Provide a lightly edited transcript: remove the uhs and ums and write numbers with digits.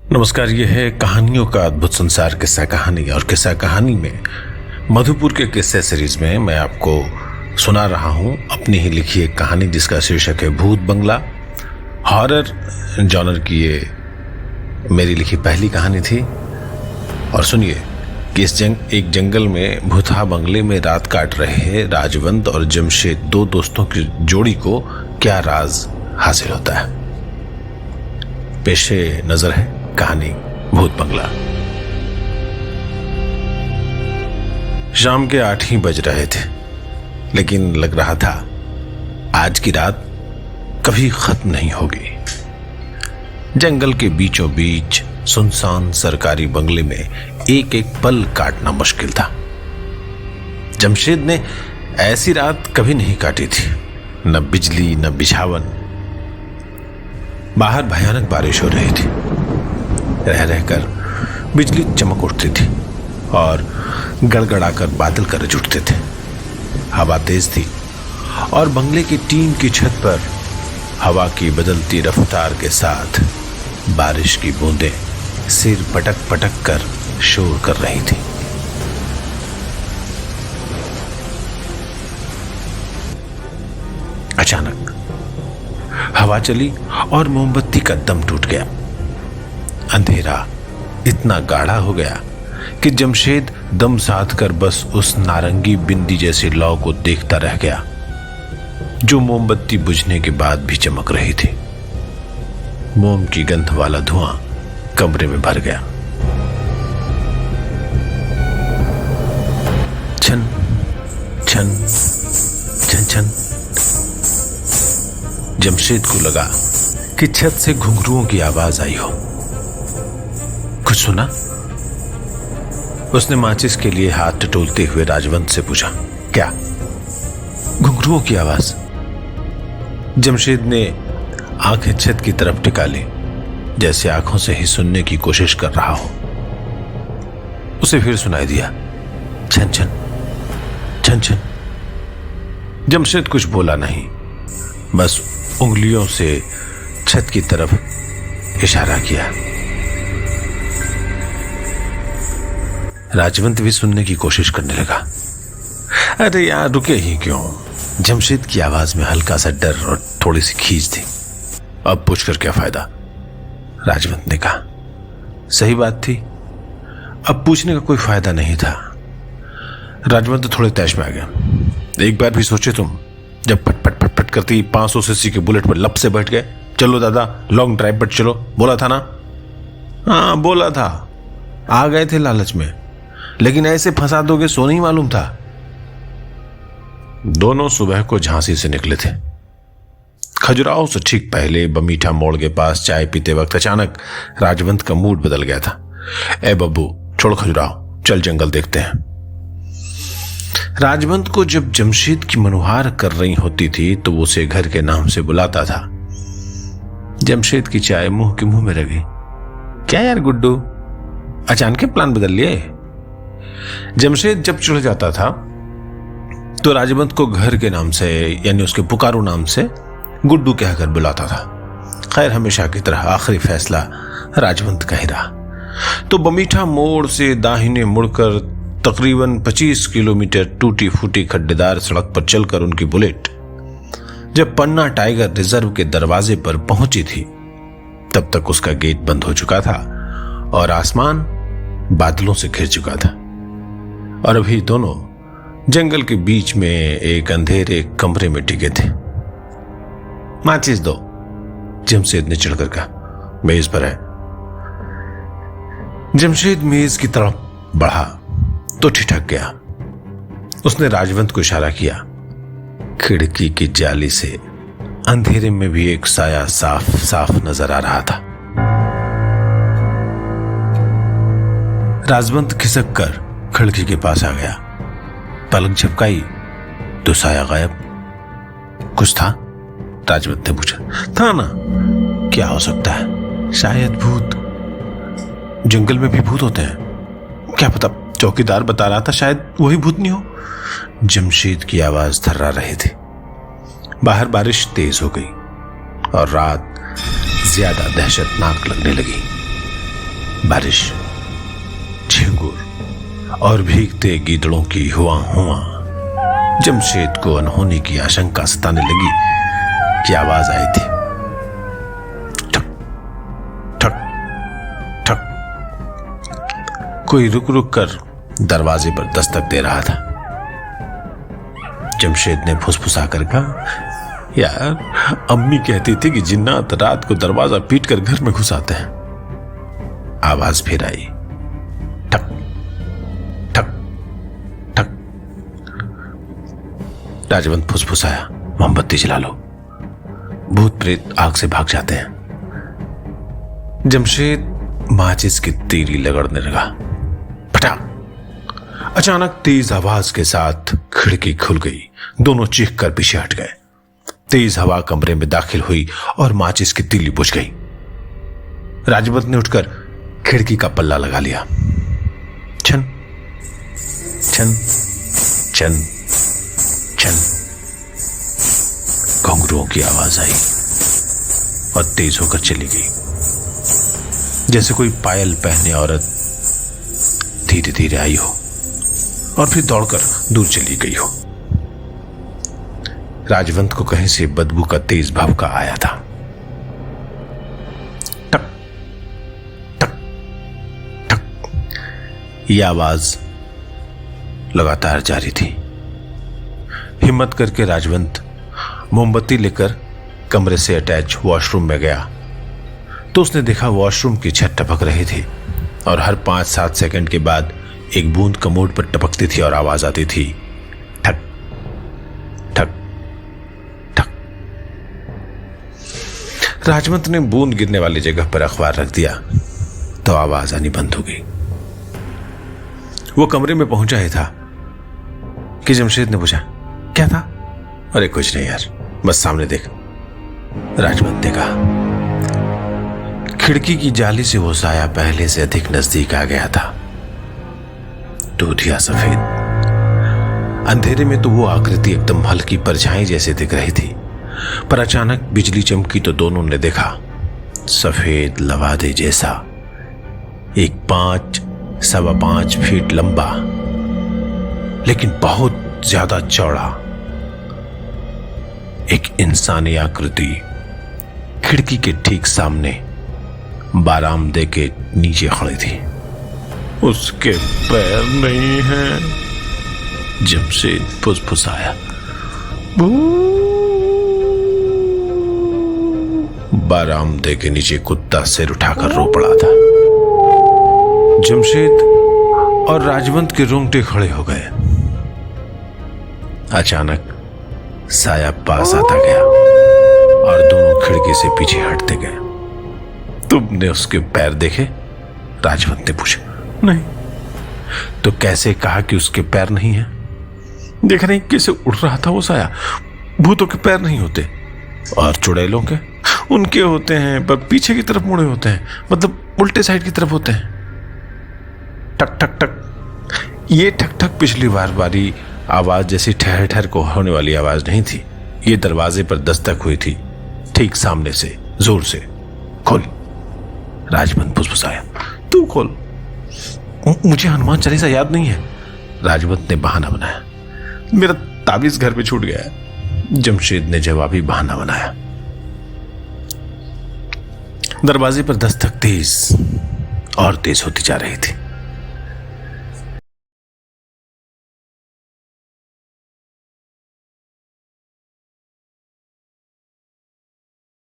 नमस्कार। ये है कहानियों का अद्भुत संसार किस्सा कहानी। और किस्सा कहानी में मधुपुर के किस्से सीरीज में मैं आपको सुना रहा हूं अपनी ही लिखी एक कहानी जिसका शीर्षक है भूत बंगला। हॉरर जॉनर की ये मेरी लिखी पहली कहानी थी। और सुनिए कि एक जंगल में भूतहा बंगले में रात काट रहे राजवंत और जमशेद दो दोस्तों की जोड़ी को क्या राज हासिल होता है। पेशे नजर है कहानी भूत बंगला। शाम के 8 ही बज रहे थे, लेकिन लग रहा था आज की रात कभी खत्म नहीं होगी। जंगल के बीचों बीच सुनसान सरकारी बंगले में एक एक पल काटना मुश्किल था। जमशेद ने ऐसी रात कभी नहीं काटी थी, न बिजली न बिछावन। बाहर भयानक बारिश हो रही थी। रह रहकर बिजली चमक उठती थी और गड़गड़ाकर बादल गरज उठते थे। हवा तेज थी और बंगले की टीन की छत पर हवा की बदलती रफ्तार के साथ बारिश की बूंदें सिर पटक पटक कर शोर कर रही थी। अचानक हवा चली और मोमबत्ती का दम टूट गया। अंधेरा इतना गाढ़ा हो गया कि जमशेद दम साध कर बस उस नारंगी बिंदी जैसी लौ को देखता रह गया जो मोमबत्ती बुझने के बाद भी चमक रही थी। मोम की गंध वाला धुआं कमरे में भर गया। छन छन छन छन। जमशेद को लगा कि छत से घुंघरुओं की आवाज आई हो। कुछ सुना? उसने माचिस के लिए हाथ टटोलते हुए राजवंत से पूछा, क्या? घुंघरुओं की आवाज। जमशेद ने आंखें छत की तरफ टिका ली, जैसे आंखों से ही सुनने की कोशिश कर रहा हो। उसे फिर सुनाई दिया, छन छन छन छन। जमशेद कुछ बोला नहीं, बस उंगलियों से छत की तरफ इशारा किया। राजवंत भी सुनने की कोशिश करने लगा। अरे यार रुके ही क्यों? जमशेद की आवाज में हल्का सा डर और थोड़ी सी खींच थी। अब पूछकर क्या फायदा? राजवंत ने कहा। सही बात थी, अब पूछने का कोई फायदा नहीं था। राजवंत तो थोड़े तैश में आ गया। एक बार भी सोचे तुम, जब फट फट फट फट करती 500 सीसी के बुलेट पर लप से बैठ गए, चलो दादा लॉन्ग ड्राइव पर चलो, बोला था ना? हाँ बोला था, आ गए थे लालच में, लेकिन ऐसे फंसा दोगे सो नहीं मालूम था। दोनों सुबह को झांसी से निकले थे। खजुराहो से ठीक पहले बमीठा मोड़ के पास चाय पीते वक्त अचानक राजवंत का मूड बदल गया था। ए बब्बू छोड़ खजुराहो, चल जंगल देखते हैं। राजवंत को जब जमशेद की मनुहार कर रही होती थी तो वो उसे घर के नाम से बुलाता था। जमशेद की चाय मुंह के मुंह में रह गई। क्या यार गुड्डू, अचानक प्लान बदल लिए? जमशेद जब चढ़ जाता था तो राजवंत को घर के नाम से, यानी उसके पुकारू नाम से गुड्डू कहकर बुलाता था। खैर हमेशा की तरह आखिरी फैसला राजवंत का ही रहा। तो बमीठा मोड़ से दाहिने मुड़कर तकरीबन 25 किलोमीटर टूटी फूटी खड्डेदार सड़क पर चलकर उनकी बुलेट जब पन्ना टाइगर रिजर्व के दरवाजे पर पहुंची थी, तब तक उसका गेट बंद हो चुका था और आसमान बादलों से घिर चुका था। और अभी दोनों जंगल के बीच में एक अंधेरे कमरे में टिके थे। माचिस दो, जमशेद ने चिढ़कर कहा। मेज पर है। जमशेद मेज की तरफ बढ़ा तो ठिठक गया। उसने राजवंत को इशारा किया। खिड़की की जाली से अंधेरे में भी एक साया साफ साफ नजर आ रहा था। राजवंत खिसक कर खिड़की के पास आ गया। पलक झपकाई तो साया गायब। कुछ था? राजवंत ने पूछा। था ना, क्या हो सकता है? शायद भूत। जंगल में भी भूत होते हैं, क्या पता? चौकीदार बता रहा था, शायद वही भूत नहीं हो। जमशेद की आवाज थर्रा रही थी। बाहर बारिश तेज हो गई और रात ज्यादा दहशतनाक लगने लगी। बारिश, झिंगुर और भीगते गीदड़ों की हुआ हुआ जमशेद को अनहोनी की आशंका सताने लगी कि आवाज आई थी। ठक ठक ठक। कोई रुक रुक कर दरवाजे पर दस्तक दे रहा था। जमशेद ने फुसफुसाकर कहा, यार अम्मी कहती थी कि जिन्नात रात को दरवाजा पीट कर घर में घुस आते हैं। आवाज फिर आई, ठक ठक ठक। राजवंत फुसफुसाया, मोमबत्ती जला लो, भूत प्रेत आग से भाग जाते हैं। जमशेद माचिस की तीली लगड़ने लगा। फटाक। अचानक तेज आवाज के साथ खिड़की खुल गई। दोनों चीख कर पीछे हट गए। तेज हवा कमरे में दाखिल हुई और माचिस की तीली बुझ गई। राजवंत ने उठकर खिड़की का पल्ला लगा लिया। छन छन छन छन। घुंघरुओं की आवाज आई और तेज होकर चली गई, जैसे कोई पायल पहने औरत धीरे धीरे आई हो और फिर दौड़कर दूर चली गई हो। राजवंत को कहीं से बदबू का तेज भभका आया था। टक टक टक। यह आवाज लगातार जारी थी। हिम्मत करके राजवंत मोमबत्ती लेकर कमरे से अटैच वॉशरूम में गया तो उसने देखा वॉशरूम की छत टपक रही थी और हर 5-7 सेकंड के बाद एक बूंद कमोड पर टपकती थी और आवाज आती थी, ठक ठक ठक। राजवंत ने बूंद गिरने वाली जगह पर अखबार रख दिया तो आवाज आनी बंद हो गई। वो कमरे में पहुंचा ही था कि जमशेद ने पूछा, क्या था? अरे कुछ नहीं यार, बस सामने देख, राजवंत ने कहा। खिड़की की जाली से वो साया पहले से अधिक नजदीक आ गया था। दूधिया सफेद। अंधेरे में तो वो आकृति एकदम हल्की परछाई जैसे दिख रही थी, पर अचानक बिजली चमकी तो दोनों ने देखा सफेद लवादे जैसा, एक 5-5.25 फीट लंबा लेकिन बहुत ज्यादा चौड़ा एक इंसानी आकृति खिड़की के ठीक सामने बारामदे के नीचे खड़ी थी। उसके पैर नहीं हैं। जमशेद फुसफुसाया। बारामदे के नीचे कुत्ता सिर उठाकर रो पड़ा था। जमशेद और राजवंत के रोंगटे खड़े हो गए। अचानक साया पास आता गया और दोनों खिड़की से पीछे हटते गए। तुमने उसके पैर देखे? राजवंत ने पूछा। नहीं। तो कैसे कहा कि उसके पैर नहीं है? देख नहीं कैसे उड़ रहा था वो साया। भूतों के पैर नहीं होते। और चुड़ैलों के? उनके होते हैं, पर पीछे की तरफ मुड़े होते हैं, मतलब उल्टे साइड की तरफ होते हैं। टक टक टक। ये ठक ठक पिछली बार वाली आवाज जैसी ठहर ठहर को होने वाली आवाज नहीं थी। ये दरवाजे पर दस्तक हुई थी, ठीक सामने से, जोर से। खोल। राजवंत फुसफुसाया। तू खोल। मुझे हनुमान चालीसा याद नहीं है। राजवंत ने बहाना बनाया। मेरा ताबीज घर पे छूट गया है। जमशेद ने जवाबी बहाना बनाया। दरवाजे पर दस्तक तेज और तेज होती जा रही थी।